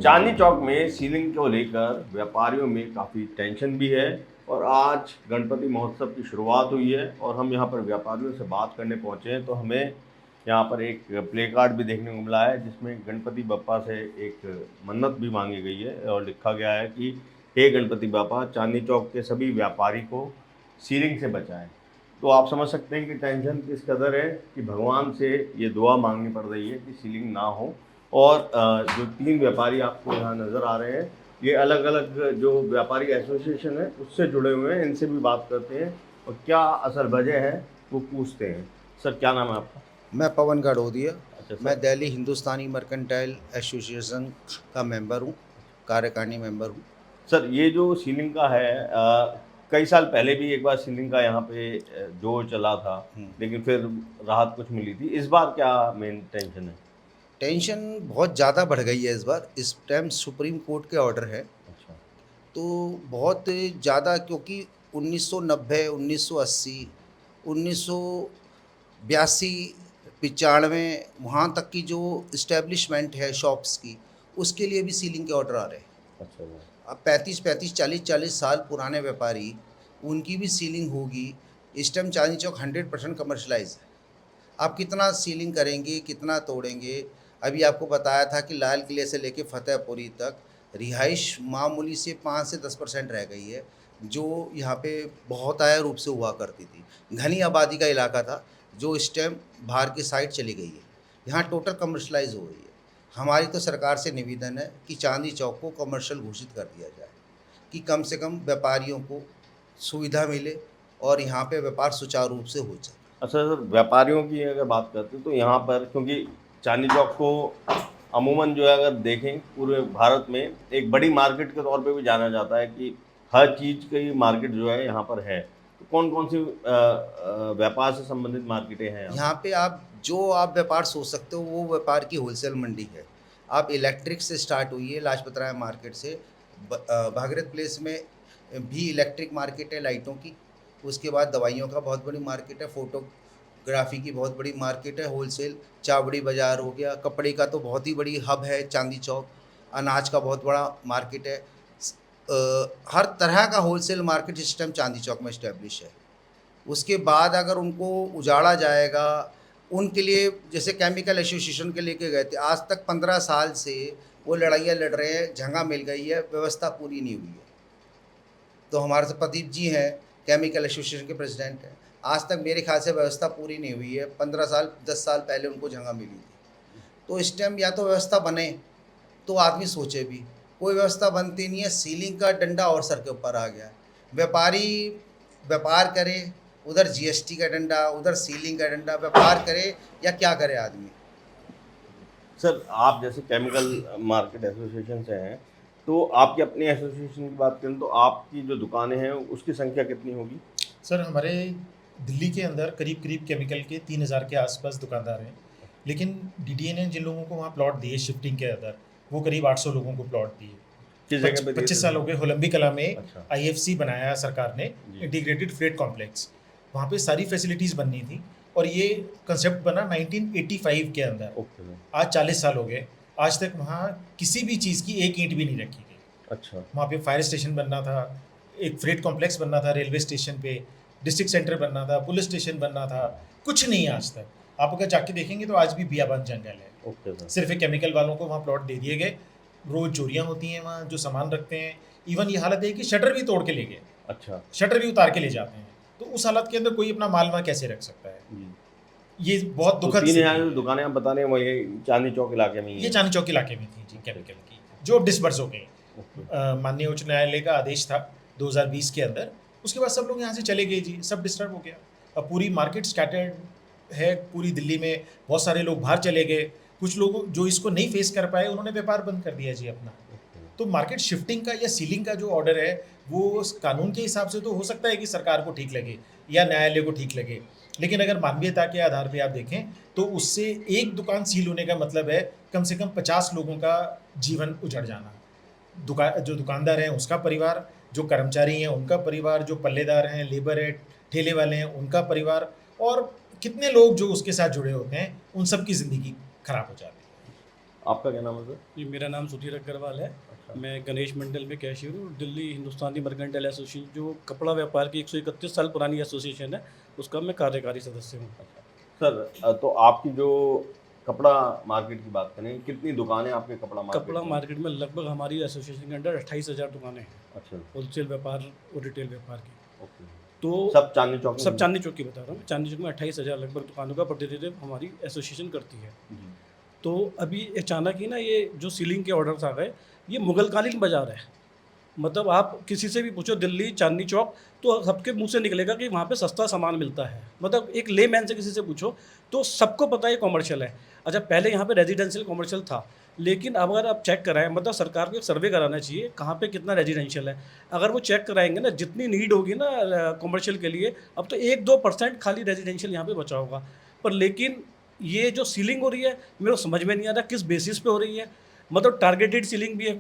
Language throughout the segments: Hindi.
चांदनी चौक में सीलिंग को लेकर व्यापारियों में काफ़ी टेंशन भी है और आज गणपति महोत्सव की शुरुआत हुई है और हम यहाँ पर व्यापारियों से बात करने पहुँचे हैं तो हमें यहाँ पर एक प्ले कार्ड भी देखने को मिला है जिसमें गणपति बप्पा से एक मन्नत भी मांगी गई है और लिखा गया है कि हे गणपति बप्पा चांदनी चौक के सभी व्यापारी को सीलिंग से बचाएं। तो आप समझ सकते हैं कि टेंशन किस कदर है कि भगवान से ये दुआ मांगनी पड़ रही है कि सीलिंग ना हो। और जो 3 व्यापारी आपको यहाँ नज़र आ रहे हैं, ये अलग-अलग जो व्यापारी एसोसिएशन है, उससे जुड़े हुए हैं। इनसे भी बात करते हैं और क्या असल वजह है, वो पूछते हैं। सर, क्या नाम है आपका? मैं पवन गाड़ोदिया। अच्छा मैं सर। दिल्ली हिंदुस्तानी मर्केंटाइल एसोसिएशन का मेंबर हूँ, कार्यकारिणी मेंबर हूँ। सर, ये जो सीलिंग का है कई साल पहले भी एक बार सीलिंग का यहाँ पे ज़ोर चला था, लेकिन फिर राहत कुछ मिली थी। इस बार क्या मेन टेंशन है? टेंशन बहुत ज़्यादा बढ़ गई है इस बार। इस टाइम सुप्रीम कोर्ट के ऑर्डर है, अच्छा। तो बहुत ज़्यादा, क्योंकि 1990, 1980, 1982, 95 वहाँ तक की जो इस्टेब्लिशमेंट है शॉप्स की, उसके लिए भी सीलिंग के ऑर्डर आ रहे हैं। अच्छा जी। अब 35-35, 40-40 साल पुराने व्यापारी, उनकी भी सीलिंग होगी। इस टाइम चांदनी चौक 100% कमर्शलाइज है। आप कितना सीलिंग करेंगे, कितना तोड़ेंगे? अभी आपको बताया था कि लाल किले से लेके फतेहपुरी तक रिहाइश मामूली से 5 से 10% रह गई है, जो यहाँ पे बहुत आया रूप से हुआ करती थी। घनी आबादी का इलाका था, जो इस टाइम बाहर की साइड चली गई है। यहाँ टोटल कमर्शलाइज हो गई है। हमारी तो सरकार से निवेदन है कि चांदनी चौक को कमर्शियल घोषित कर दिया जाए, कि कम से कम व्यापारियों को सुविधा मिले और यहाँ पे व्यापार सुचारू रूप से हो जाए। अच्छा सर, व्यापारियों की अगर बात करते हैं तो यहाँ पर क्योंकि चांदनी चौक को अमूमन जो है अगर देखें पूरे भारत में एक बड़ी मार्केट के तौर पे भी जाना जाता है कि हर चीज़ की मार्केट जो है यहाँ पर है। तो कौन-कौन सी व्यापार से संबंधित मार्केटें हैं यहाँ यहाँ पर? पे आप व्यापार सोच सकते हो, वो व्यापार की होलसेल मंडी है। आप इलेक्ट्रिक से स्टार्ट हुई है लाजपत राय मार्केट से, भागीरथ प्लेस में भी इलेक्ट्रिक मार्केट है लाइटों की। उसके बाद दवाइयों का बहुत बड़ी मार्केट है, फोटोग्राफी की बहुत बड़ी मार्केट है, होलसेल चावड़ी बाज़ार हो गया, कपड़े का तो बहुत ही बड़ी हब है चांदनी चौक, अनाज का बहुत बड़ा मार्केट है। हर तरह का wholesale market system Chandni Chowk में इस्टेब्लिश है। उसके बाद अगर उनको उजाड़ा जाएगा, उनके लिए जैसे केमिकल एसोसिएशन के लेके गए थे, आज तक 15 साल से वो लड़ाइयाँ लड़ रहे हैं, जगह मिल गई है, व्यवस्था पूरी नहीं हुई है। तो हमारे से प्रदीप जी हैं, केमिकल एसोसिएशन के प्रेसिडेंट हैं, आज तक मेरे ख्याल से व्यवस्था पूरी नहीं हुई है। 15 साल 10 साल पहले उनको जगह मिली थी। तो इस टाइम या तो व्यवस्था बने तो आदमी सोचे भी, कोई व्यवस्था बनती नहीं है। सीलिंग का डंडा और सर के ऊपर आ गया है। व्यापारी व्यापार करे, उधर जीएसटी का डंडा, उधर सीलिंग का डंडा, व्यापार करे या क्या करे आदमी। सर, आप जैसे केमिकल मार्केट एसोसिएशन से हैं, तो आपकी अपनी एसोसिएशन की बात करें तो आपकी जो दुकानें हैं उसकी संख्या कितनी होगी? सर, हमारे दिल्ली के अंदर करीब करीब केमिकल के 3000 के आसपास दुकानदार हैं, लेकिन डीडीए ने जिन लोगों को वहाँ प्लॉट दिए शिफ्टिंग के अंदर, वो करीब 800 लोगों को प्लॉट दिए। किस जगह पे दिए 25 थे साल हो सर? गए। होलंबी कला में अच्छा। आईएफसी बनाया सरकार ने, जी। Integrated freight complex. वहाँ पे सारी फैसिलिटीज़ बननी थी और ये कंसेप्ट बना 1985 के अंदर। Okay sir. आज 40 साल हो गए, आज तक वहाँ किसी भी चीज़ की एक ईंट भी नहीं रखी गई। अच्छा। वहाँ पे फायर स्टेशन बनना था, एक फ्रेट कॉम्प्लेक्स बनना था रेलवे स्टेशन पे, डिस्ट्रिक्ट सेंटर बनना था, पुलिस स्टेशन बनना था, कुछ नहीं है आज तक। आप अगर जाके देखेंगे तो आज भी बियाबान जंगल है। Okay sir. सिर्फ एक केमिकल वालों को वहाँ प्लॉट दे दिए गए। रोज़ चोरियाँ होती हैं वहाँ, जो सामान रखते हैं। इवन ये हालत है कि शटर भी तोड़ के ले गए, अच्छा। शटर भी उतार के ले जाते हैं। तो उस हालत के अंदर कोई अपना माल वहाँ कैसे रख सकता है? जी। ये बहुत तो दुखद 3 स्थिति यहाँ जो है। दुकानें आप बता रहे हैं वही चांदनी चौक इलाके में ही ये है? चांदनी चौक इलाके में थी जी, केमिकल की, जो अब डिस्पर्स हो गई। ओके। माननीय उच्च न्यायालय का आदेश था 2020 के अंदर, उसके बाद सब लोग यहाँ से चले गए जी, सब डिस्टर्ब हो गया। अब पूरी मार्केट स्कैटर्ड है पूरी दिल्ली में, बहुत सारे लोग बाहर चले गए। कुछ लोग जो इसको नहीं फेस कर पाए, उन्होंने व्यापार बंद कर दिया जी अपना। तो मार्केट शिफ्टिंग का या सीलिंग का जो ऑर्डर है, वो उस कानून के हिसाब से तो हो सकता है कि सरकार को ठीक लगे या न्यायालय को ठीक लगे, लेकिन अगर मानवीयता के आधार पे आप देखें तो उससे एक दुकान सील होने का मतलब है कम से कम 50 लोगों का जीवन उजड़ जाना। जो दुकानदार हैं उसका परिवार, जो कर्मचारी हैं उनका परिवार, जो पल्लेदार हैं, लेबर है, ठेले वाले हैं उनका परिवार, और कितने लोग जो उसके साथ जुड़े होते हैं, उन सब की ज़िंदगी खराब हो जाती है। आपका क्या नाम है सर? जी, मेरा नाम सुधीर अग्रवाल है। अच्छा। मैं गणेश मंडल में कैशियर हूँ। दिल्ली हिंदुस्तानी मर्केंटाइल एसोसिएशन, जो कपड़ा व्यापार की 131 साल पुरानी एसोसिएशन है, उसका मैं कार्यकारी सदस्य हूँ। सर तो आपकी जो कपड़ा मार्केट की बात करें, कितनी दुकानें आपके कपड़ा मार्केट कपड़ा में? मार्केट में लगभग हमारी एसोसिएशन के अंडर 28,000 दुकानें हैं, अच्छा, होलसेल व्यापार और रिटेल व्यापार की। ओके। तो सब चांदनी चौक में? सब चांदनी चौक की बता रहा हूँ। चांदनी चौक में 28,000 लगभग दुकानों का प्रतिनिधित्व हमारी एसोसिएशन करती है। जी। तो अभी अचानक ही ना ये जो सीलिंग के ऑर्डर्स आ गए, ये मुगलकालीन बाज़ार है। मतलब आप किसी से भी पूछो दिल्ली चांदनी चौक, तो सबके मुंह से निकलेगा कि वहाँ पे सस्ता सामान मिलता है। मतलब एक लेमैन से किसी से पूछो तो सबको पता है ये कॉमर्शियल है। अच्छा, पहले यहाँ पे रेजिडेंशियल कॉमर्शियल था, लेकिन अब अगर आप चेक कराएं, मतलब सरकार को एक सर्वे कराना चाहिए कहाँ पे कितना रेजिडेंशियल है। अगर वो चेक कराएंगे ना, जितनी नीड होगी ना कॉमर्शियल के लिए, अब तो 1-2% खाली रेजिडेंशियल यहाँ पे बचा होगा। पर लेकिन ये जो सीलिंग हो रही है, मेरे को समझ में नहीं आ रहा किस बेसिस पे हो रही है। मतलब टारगेटेड सीलिंग भी है,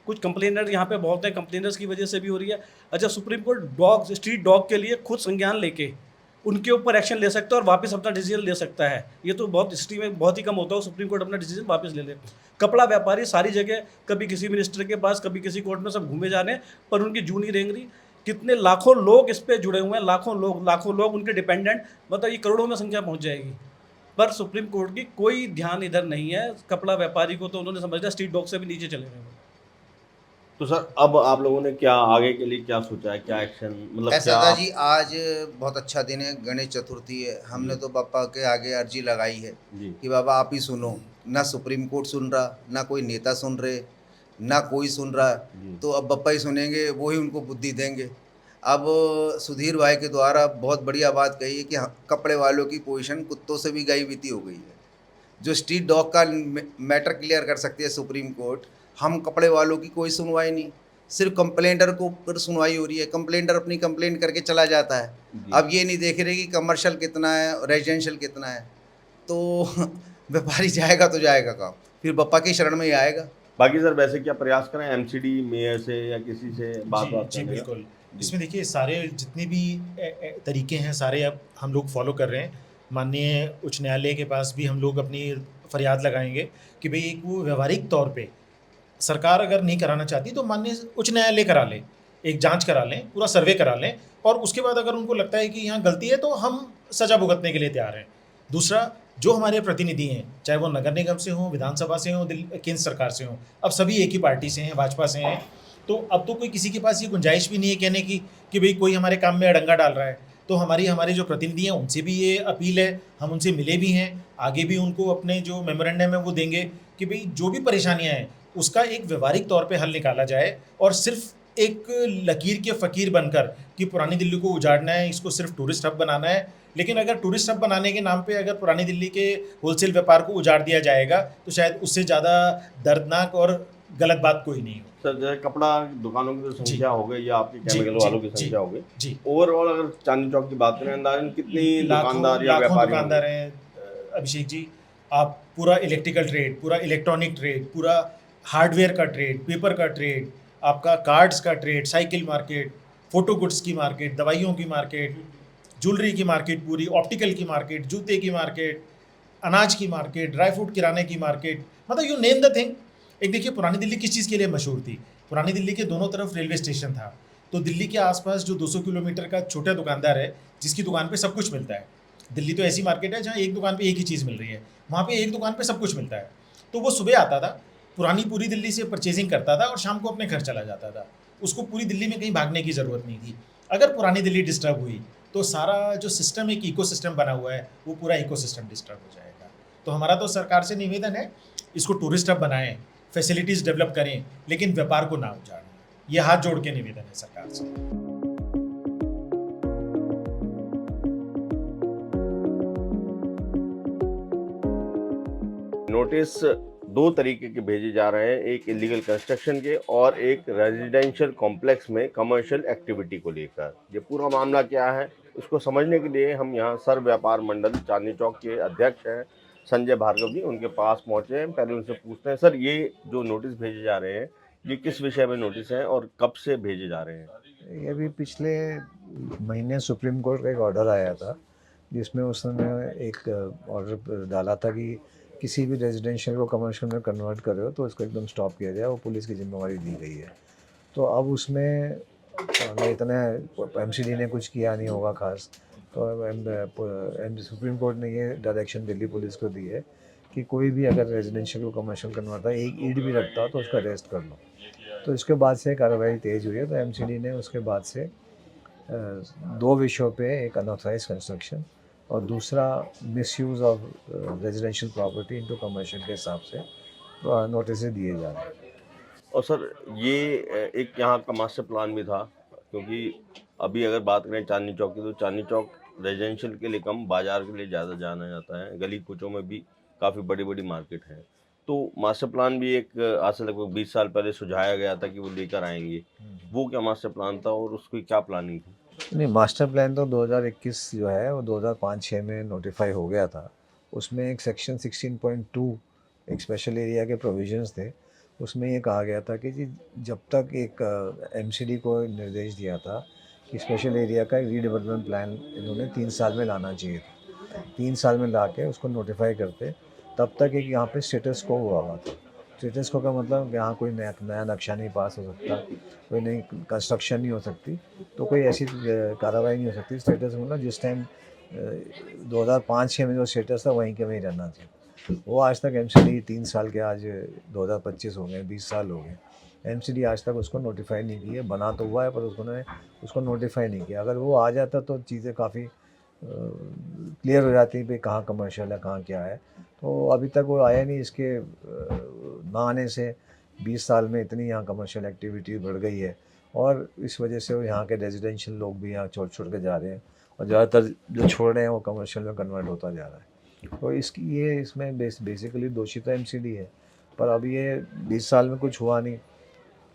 कुछ कंप्लेनर यहाँ पे बहुत हैं, कंप्लेनर्स की वजह से भी हो रही है। अच्छा, supreme court dog street dog के लिए खुद संज्ञान लेके उनके ऊपर एक्शन ले सकता है और वापस अपना डिसीजन ले सकता है। ये तो बहुत हिस्ट्री में बहुत ही कम होता है सुप्रीम कोर्ट अपना डिसीजन वापस ले ले। कपड़ा व्यापारी सारी जगह, कभी किसी मिनिस्टर के पास, कभी किसी कोर्ट में, सब घूमे जा रहे हैं, पर उनकी जू नहीं रेंग रही। कितने लाखों लोग इस पे जुड़े हुए हैं, लाखों लोग उनके डिपेंडेंट, मतलब ये करोड़ों में संख्या पहुंच जाएगी। पर सुप्रीम कोर्ट की कोई ध्यान इधर नहीं है। कपड़ा व्यापारी को तो उन्होंने समझ लिया स्ट्रीट डॉग से भी नीचे चले गए वो। तो सर अब आप लोगों ने क्या आगे के लिए क्या सोचा है, क्या एक्शन, मतलब ऐसा क्या था आप? जी, आज बहुत अच्छा दिन है, गणेश चतुर्थी है। हमने तो पापा के आगे अर्जी लगाई है जी। कि बाबा आप ही सुनो। ना सुप्रीम कोर्ट सुन रहा, ना कोई नेता सुन रहे, ना कोई सुन रहा। जी। तो अब पापा ही सुनेंगे, वो ही उनको बुद्धि देंगे। अब सुधीर भाई के द्वारा बहुत बढ़िया बात कही है कि कपड़े वालों की पोजीशन कुत्तों से भी गई बीती हो गई है। जो स्ट्रीट डॉग का मैटर क्लियर कर सकती है सुप्रीम कोर्ट, हम कपड़े वालों की कोई सुनवाई नहीं, सिर्फ कंप्लेंटर को पर सुनवाई हो रही है। कंप्लेंटर अपनी कंप्लेंट करके चला जाता है। जी। अब ये नहीं देख रहे कि कमर्शियल कितना है, रेजिडेंशियल कितना है। तो व्यापारी जाएगा तो जाएगा कहाँ, फिर बप्पा की शरण में ही आएगा। बाकी सर वैसे क्या प्रयास करें एमसीडी मेयर से या किसी से बात जी करने का? बिल्कुल। जी। इसमें देखिए सारे जितने भी तरीके हैं सारे अब हम लोग फॉलो कर रहे हैं। माननीय उच्च न्यायालय के पास भी हम लोग अपनी फरियाद लगाएंगे कि भाई एक वो व्यवहारिक तौर पे सरकार अगर नहीं कराना चाहती तो माननीय उच्च न्यायालय करा लें, एक जांच करा लें, पूरा सर्वे करा लें, और उसके बाद अगर उनको लगता है कि यहाँ गलती है तो हम सजा भुगतने के लिए तैयार हैं। दूसरा, जो हमारे प्रतिनिधि हैं, चाहे वो नगर निगम से हों, विधानसभा से हों, केंद्र सरकार से हों, अब सभी एक ही पार्टी से हैं, भाजपा से हैं। तो अब तो कोई किसी के पास ये गुंजाइश भी नहीं है कहने की कि भाई कोई हमारे काम में अड़ंगा डाल रहा है। तो हमारे जो प्रतिनिधि हैं उनसे भी ये अपील है, हम उनसे मिले भी हैं, आगे भी उनको अपने जो मेमोरेंडम है वो देंगे कि भाई जो भी परेशानियां हैं उसका एक व्यवहारिक तौर पे हल निकाला जाए, और सिर्फ एक लकीर के फ़कीर बनकर कि पुरानी दिल्ली को उजाड़ना है, इसको सिर्फ टूरिस्ट हब बनाना है। लेकिन अगर टूरिस्ट हब बनाने के नाम पे अगर पुरानी दिल्ली के होलसेल व्यापार को उजाड़ दिया जाएगा तो शायद उससे ज़्यादा दर्दनाक और गलत बात कोई नहीं हो। सर जैसे कपड़ा दुकानों की जो जी। संख्या हो गई या आपकी जी, केमिकल जी, वालों की जी, संख्या हो गई, जी, ओवरऑल अगर चांदनी चौक की बात करें अंदाजन कितनी लाखों दुकानदार या लाखों व्यापारी दुकानदार होंगे? हैं अभिषेक जी। आप पूरा इलेक्ट्रिकल ट्रेड, पूरा इलेक्ट्रॉनिक ट्रेड, पूरा हार्डवेयर का ट्रेड, पेपर का ट्रेड, आपका कार्ड्स का trade, cycle market, photo goods की मार्केट, दवाइयों की मार्केट, ज्वेलरी की मार्केट, पूरी ऑप्टिकल की मार्केट, जूते की मार्केट, अनाज की मार्केट, ड्राई फ्रूट किराने की मार्केट, मतलब यू नेम द थिंग। एक देखिए पुरानी दिल्ली किस चीज़ के लिए मशहूर थी। पुरानी दिल्ली के दोनों तरफ रेलवे स्टेशन था, तो दिल्ली के आसपास जो 200 किलोमीटर का छोटा दुकानदार है जिसकी दुकान पे सब कुछ मिलता है। दिल्ली तो ऐसी मार्केट है जहाँ एक दुकान पे एक ही चीज़ मिल रही है, वहाँ पे एक दुकान पे सब कुछ मिलता है। तो वो सुबह आता था, पूरी दिल्ली से परचेजिंग करता था और शाम को अपने घर चला जाता था। उसको पूरी दिल्ली में कहीं भागने की ज़रूरत नहीं थी। अगर पुरानी दिल्ली डिस्टर्ब हुई तो सारा जो सिस्टम, एक इकोसिस्टम बना हुआ है, वो पूरा इकोसिस्टम डिस्टर्ब हो जाएगा। तो हमारा तो सरकार से निवेदन है, इसको टूरिस्ट हब बनाएं, फैसिलिटीज़ डेवलप करें, लेकिन व्यापार को ना उजाड़ें। ये हाथ जोड़ के निवेदन है सरकार से। नोटिस दो तरीके के भेजे जा रहे हैं, एक इलीगल कंस्ट्रक्शन के और एक रेजिडेंशियल कॉम्प्लेक्स में कमर्शियल एक्टिविटी को लेकर। ये पूरा मामला क्या है इसको समझने के लिए हम यहाँ सर्व व्यापार मंडल चांदनी चौक के अध्यक्ष हैं संजय भार्गव जी, उनके पास पहुँचे हैं। पहले उनसे पूछते हैं, सर ये जो नोटिस भेजे जा रहे हैं ये किस विषय में नोटिस हैं और कब से भेजे जा रहे हैं? ये अभी पिछले महीने सुप्रीम कोर्ट का एक ऑर्डर आया था जिसमें उसने एक ऑर्डर डाला था कि किसी भी रेजिडेंशियल को कमर्शियल में कन्वर्ट कर रहे हो तो इसको एकदम स्टॉप किया जाए, वो पुलिस की जिम्मेवारी दी गई है। तो अब उसमें इतना एमसीडी ने कुछ किया नहीं होगा खास, तो सुप्रीम कोर्ट ने ये डायरेक्शन दिल्ली पुलिस को दी है कि कोई भी अगर रेजिडेंशियल को कमर्शियल कन्वर्ट है, एक ईंट भी रखता हो तो उसका अरेस्ट कर लो। तो इसके बाद से कार्रवाई तेज़ हुई है। तो एमसीडी ने उसके बाद से दो विषयों पे, एक अनऑथराइज कंस्ट्रक्शन और दूसरा misuse of residential property into commercial के हिसाब से नोटिस दिए जा रहे हैं। और सर ये एक यहाँ का मास्टर प्लान भी था, क्योंकि अभी अगर बात करें चांदनी चौक की, तो चांदनी चौक रेजिडेंशियल के लिए कम, बाज़ार के लिए ज़्यादा जाना जाता है। गली कूचों में भी काफ़ी बड़ी बड़ी मार्केट है। तो मास्टर प्लान भी एक आज से लगभग 20 साल पहले सुझाया गया था कि वो लेकर आएंगे। वो क्या मास्टर प्लान था और उसकी क्या प्लानिंग थी? नहीं, मास्टर प्लान तो 2021 जो है वो 2005-06 में नोटिफाई हो गया था। उसमें एक सेक्शन 16.2 एक स्पेशल एरिया के प्रोविजंस थे। उसमें ये कहा गया था कि जी जब तक एक एमसीडी को निर्देश दिया था कि स्पेशल एरिया का रीडेवलपमेंट प्लान इन्होंने 3 साल में लाना चाहिए था। 3 साल में ला के उसको नोटिफाई करते, तब तक एक यहाँ पे स्टेटस को हुआ था। स्टेटस को का मतलब यहाँ कोई नया नक्शा नहीं पास हो सकता, कोई नई कंस्ट्रक्शन नहीं हो सकती, तो कोई ऐसी कार्रवाई नहीं हो सकती। स्टेटस मतलब जिस टाइम 2005-06 में जो स्टेटस था वहीं के वहीं रहना चाहिए। वो आज तक एमसीडी 3 साल के, आज 2025 हो गए, 20 साल हो गए, एमसीडी आज तक उसको नोटिफाई नहीं की है। बना तो हुआ है पर उसको नोटिफाई नहीं किया। अगर वो आ जाता तो चीज़ें काफ़ी क्लियर हो जाती भाई कहाँ कमर्शियल है, कहाँ क्या है। तो अभी तक वो आया नहीं। इसके ना आने से 20 साल में इतनी यहाँ कमर्शियल एक्टिविटी बढ़ गई है और इस वजह से वो यहाँ के रेजिडेंशियल लोग भी यहाँ छोड़ छोड़ के जा रहे हैं और ज़्यादातर जो छोड़ रहे हैं वो कमर्शियल में कन्वर्ट होता जा रहा है। तो इसमें बेसिकली दोषी तो एमसीडी है, पर अब ये 20 साल में कुछ हुआ नहीं।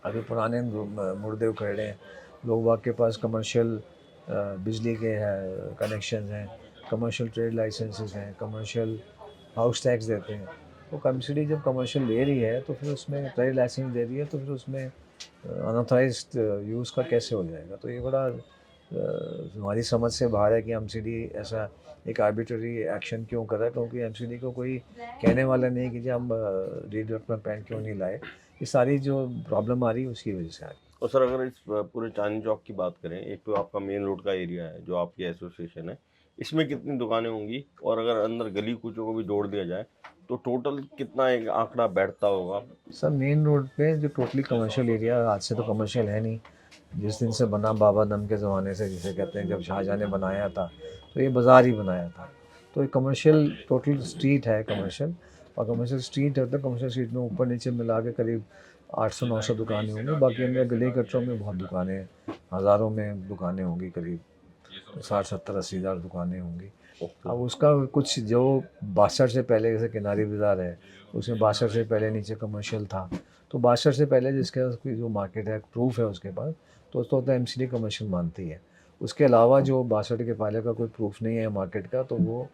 अभी पुराने मुर्दे उखड़ रहे हैं। लोग बाग के पास कमर्शियल बिजली के कनेक्शन हैं, कमर्शियल ट्रेड लाइसेंसेस हैं, कमर्शियल हाउस टैक्स देते हैं। तो एमसीडी जब कमर्शियल ले रही है तो फिर उसमें ट्रेड लाइसेंस दे रही है, तो फिर उसमें अनऑथराइज्ड यूज़ का कैसे हो जाएगा। तो ये बड़ा हमारी समझ से बाहर है कि एमसीडी ऐसा एक आर्बिट्ररी एक्शन क्यों कर रहा है, क्योंकि एमसीडी को कोई कहने वाला नहीं कि जब हम रीडेवलपमेंट प्लान क्यों नहीं लाए। ये सारी जो प्रॉब्लम आ रही है उसकी वजह से आ रही है। और सर अगर इस पूरे चांदनी चौक की बात करें, एक तो आपका मेन रोड का एरिया है जो आपकी एसोसिएशन है, इसमें कितनी दुकानें होंगी? और अगर अंदर गली कूचों को भी जोड़ दिया जाए तो टोटल कितना एक आंकड़ा बैठता होगा? सर मेन रोड पे जो टोटली कमर्शियल एरिया, आज से तो कमर्शियल है नहीं, जिस दिन से बना बाबा दम के ज़माने से, जिसे कहते हैं जब शाहजहाँ ने बनाया था तो ये बाज़ार ही बनाया था। तो ये कमर्शियल टोटल स्ट्रीट है कमर्शियल, और कमर्शियल स्ट्रीट है तो कमर्शियल स्ट्रीट में ऊपर नीचे मिला के करीब 800-900 दुकानें होंगी। बाकी अंदर गली कटरों में बहुत दुकानें हैं, हज़ारों में दुकानें होंगी, करीब 60-70-80 हज़ार दुकानें होंगी। अब उसका कुछ जो 62 से पहले, जैसे किनारी बाज़ार है उसमें 62 से पहले नीचे कमर्शियल था, तो 62 से पहले जिसके पास जो मार्केट है, प्रूफ है उसके पास, तो उसको तो एमसीडी कमर्शियल मानती है। उसके अलावा जो 62 के पहले का कोई प्रूफ नहीं है मार्केट का, तो वो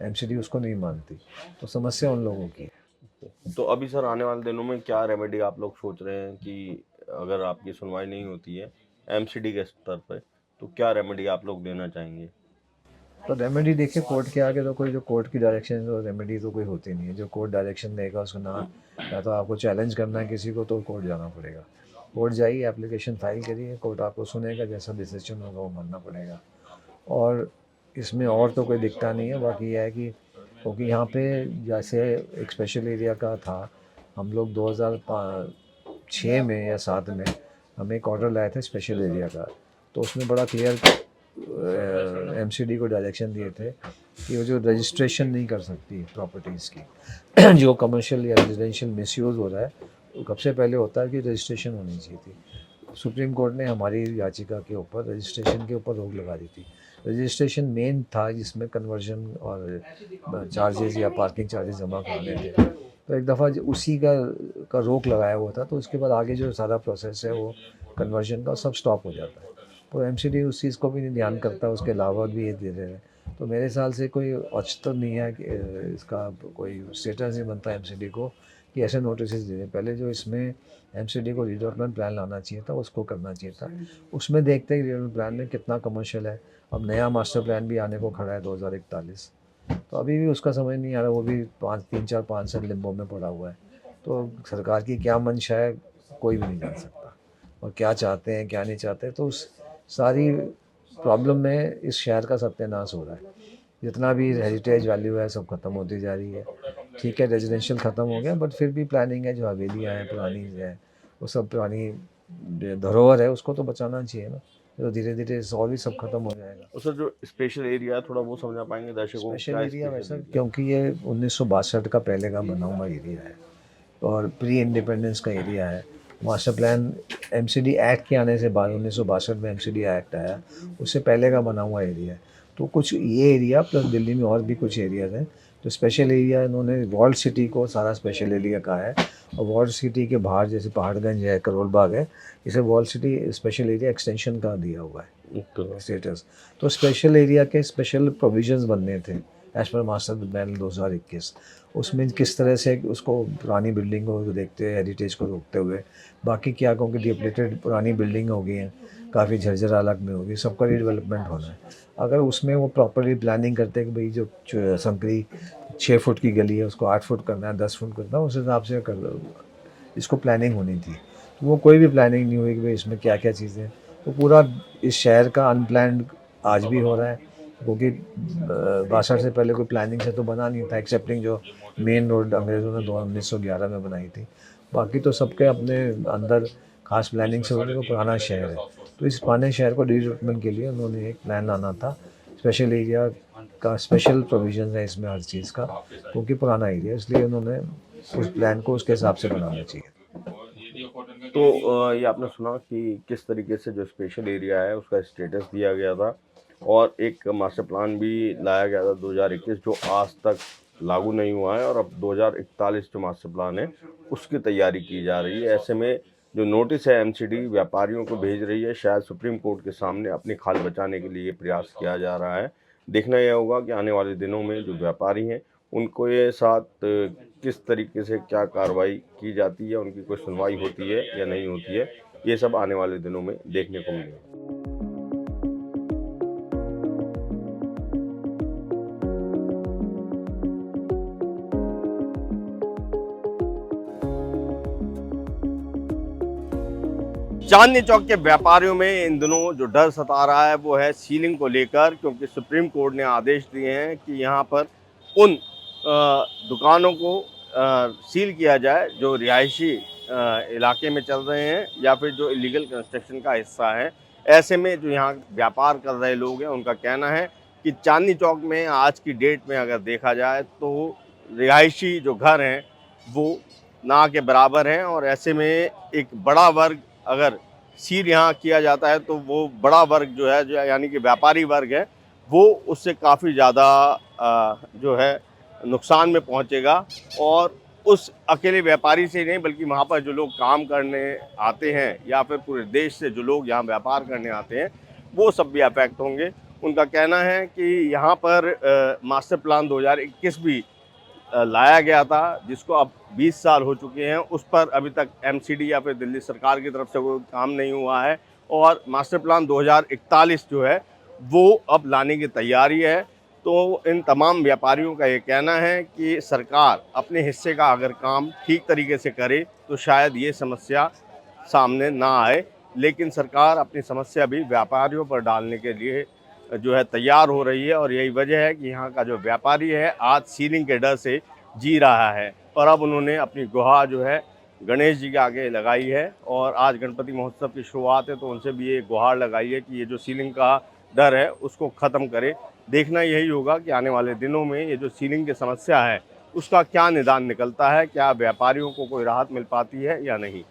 एमसीडी उसको नहीं मानती। तो समस्या उन लोगों की है। तो अभी सर आने वाले दिनों में क्या रेमेडी आप लोग सोच रहे हैं कि अगर आपकी सुनवाई नहीं होती है एमसीडी के स्तर पर, तो क्या रेमेडी आप लोग देना चाहेंगे? तो रेमेडी देखिए, कोर्ट के आगे तो कोई, जो कोर्ट की डायरेक्शन है रेमेडी तो कोई होती नहीं है। जो कोर्ट डायरेक्शन देगा उसको ना, या तो आपको चैलेंज करना है किसी को तो कोर्ट जाना पड़ेगा। कोर्ट जाइए, एप्लीकेशन फाइल करिए, कोर्ट आपको सुनेगा, जैसा डिसीजन होगा वो मानना पड़ेगा। और इसमें और तो कोई दिक्कत नहीं है। बाकी यह है कि क्योंकि यहाँ पे जैसे एक स्पेशल एरिया का था, हम लोग 2006 में या 7 में हम एक ऑर्डर लाए थे स्पेशल एरिया का, तो उसमें बड़ा क्लियर एमसीडी को डायरेक्शन दिए थे कि वो जो रजिस्ट्रेशन नहीं कर सकती प्रॉपर्टीज़ की जो कमर्शियल या रेजिडेंशियल मिसयूज़ हो रहा है, तो कब से पहले होता है कि रजिस्ट्रेशन होनी चाहिए थी। सुप्रीम कोर्ट ने हमारी याचिका के ऊपर रजिस्ट्रेशन के ऊपर रोक लगा दी थी। रजिस्ट्रेशन मेन था जिसमें कन्वर्जन और चार्जेस या पार्किंग चार्जेस जमा कराने थे, तो एक दफ़ा उसी का रोक लगाया हुआ था। तो उसके बाद आगे जो सारा प्रोसेस है वो कन्वर्जन का सब स्टॉप हो जाता है। तो एमसीडी उस चीज़ को भी नहीं ध्यान करता, उसके अलावा भी ये दे रहे हैं। तो मेरे ख्याल से कोई औचित्य नहीं है कि इसका कोई स्टेटस नहीं बनता एमसीडी को कि ऐसे नोटिस देने। पहले जो इसमें एमसीडी को रीडेवलपमेंट प्लान लाना चाहिए था, उसको करना चाहिए था। उसमें देखते हैं रीडेवलपमेंट प्लान में कितना कमर्शियल है। अब नया मास्टर प्लान भी आने को खड़ा है 2041, तो अभी भी उसका समझ नहीं आ रहा, वो भी 3-4-5 साल लिम्बो में पड़ा हुआ है। तो सरकार की क्या मंशा है कोई भी नहीं जान सकता, और क्या चाहते हैं क्या नहीं चाहते। तो उस सारी प्रॉब्लम में इस शहर का सत्यानाश हो रहा है। जितना भी हेरिटेज वैल्यू है सब खत्म होती जा रही है। ठीक है, रेजिडेंशियल ख़त्म हो गया, बट फिर भी प्लानिंग है, जो हवेलियाँ हैं पुरानी है, वो सब पुरानी धरोहर है, उसको तो बचाना चाहिए ना। तो धीरे धीरे और भी सब खत्म हो जाएगा। और सर जो स्पेशल एरिया है थोड़ा वो समझा पाएंगे दर्शकों को, स्पेशल क्या एरिया स्पेशल वैसा, एरिया? क्योंकि ये 1962 का पहले का बना हुआ एरिया है और प्री इंडिपेंडेंस का एरिया है। मास्टर प्लान एमसीडी एक्ट के आने से बाद 1962 में एमसीडी एक्ट आया, उससे पहले का बना हुआ एरिया है। तो कुछ ये एरिया प्लस दिल्ली में और भी कुछ एरियाज हैं तो स्पेशल एरिया इन्होंने वॉल्ड सिटी को सारा स्पेशल एरिया कहा है। और वॉल्ड सिटी के बाहर जैसे पहाड़गंज है, करोल बाग है, इसे walled city special area extension का दिया हुआ है स्टेटस। तो स्पेशल एरिया के स्पेशल प्रोविजंस बनने थे एज पर मास्टर प्लान 2021। उसमें किस तरह से उसको पुरानी बिल्डिंग को देखते हुए, हेरिटेज को रोकते हुए, बाकी क्या कहूँ कि डिप्लेटेड पुरानी बिल्डिंग हो गई हैं, काफ़ी झरझर हालत में होगी, सबका रीडेवलपमेंट होना है। अगर उसमें वो प्रॉपरली प्लानिंग करते हैं कि भाई जो संकरी 6 फुट की गली है उसको 8 फुट करना है, 10 फुट करना है, उस हिसाब से कर लो, इसको प्लानिंग होनी थी। तो वो कोई भी प्लानिंग नहीं हुई कि भाई इसमें क्या क्या चीज़ें। तो पूरा इस शहर का अनप्लान्ड आज भी हो रहा है, क्योंकि 62 से पहले कोई प्लानिंग से तो बना नहीं था, एक्सेप्टिंग जो मेन रोड अंग्रेज़ों ने 1911 में बनाई थी। बाकी तो सबके अपने अंदर खास प्लानिंग से होने को पुराना शहर है। तो इस पुराने शहर को डेवलपमेंट के लिए उन्होंने एक प्लान लाना था। स्पेशल एरिया का स्पेशल प्रोविजन है इसमें हर चीज़ का, क्योंकि पुराना एरिया, इसलिए उन्होंने उस प्लान को उसके हिसाब से बनाना चाहिए। तो ये आपने सुना कि किस तरीके से जो स्पेशल एरिया है उसका स्टेटस दिया गया था और एक मास्टर प्लान भी लाया गया था 2021 जो आज तक लागू नहीं हुआ है, और अब 2041 जो मास्टर प्लान है उसकी तैयारी की जा रही है। ऐसे में जो नोटिस है एमसीडी व्यापारियों को भेज रही है, शायद सुप्रीम कोर्ट के सामने अपनी खाल बचाने के लिए प्रयास किया जा रहा है। देखना यह होगा कि आने वाले दिनों में जो व्यापारी हैं उनको ये साथ किस तरीके से क्या कार्रवाई की जाती है, उनकी कोई सुनवाई होती है या नहीं होती है, ये सब आने वाले दिनों में देखने को मिलेगा। चांदनी चौक के व्यापारियों में इन दिनों जो डर सता रहा है वो है सीलिंग को लेकर, क्योंकि सुप्रीम कोर्ट ने आदेश दिए हैं कि यहाँ पर उन दुकानों को सील किया जाए जो रिहायशी इलाके में चल रहे हैं या फिर जो इलीगल कंस्ट्रक्शन का हिस्सा है। ऐसे में जो यहाँ व्यापार कर रहे लोग हैं उनका कहना है कि चांदनी चौक में आज की डेट में अगर देखा जाए तो रिहायशी जो घर हैं वो ना के बराबर हैं, और ऐसे में एक बड़ा वर्ग अगर सील यहाँ किया जाता है तो वो बड़ा वर्ग जो है, जो यानी कि व्यापारी वर्ग है, वो उससे काफ़ी ज़्यादा जो है नुकसान में पहुँचेगा। और उस अकेले व्यापारी से नहीं बल्कि वहाँ पर जो लोग काम करने आते हैं या फिर पूरे देश से जो लोग यहाँ व्यापार करने आते हैं वो सब भी अफेक्ट होंगे। उनका कहना है कि यहाँ पर मास्टर प्लान 2021 भी लाया गया था जिसको अब 20 साल हो चुके हैं, उस पर अभी तक एमसीडी या फिर दिल्ली सरकार की तरफ से कोई काम नहीं हुआ है, और मास्टर प्लान 2041 जो है वो अब लाने की तैयारी है। तो इन तमाम व्यापारियों का ये कहना है कि सरकार अपने हिस्से का अगर काम ठीक तरीके से करे तो शायद ये समस्या सामने ना आए, लेकिन सरकार अपनी समस्या भी व्यापारियों पर डालने के लिए जो है तैयार हो रही है। और यही वजह है कि यहाँ का जो व्यापारी है आज सीलिंग के डर से जी रहा है, और अब उन्होंने अपनी गुहार जो है गणेश जी के आगे लगाई है, और आज गणपति महोत्सव की शुरुआत है तो उनसे भी ये गुहार लगाई है कि ये जो सीलिंग का डर है उसको ख़त्म करे। देखना यही होगा कि आने वाले दिनों में ये जो सीलिंग की समस्या है उसका क्या निदान निकलता है, क्या व्यापारियों को कोई राहत मिल पाती है या नहीं।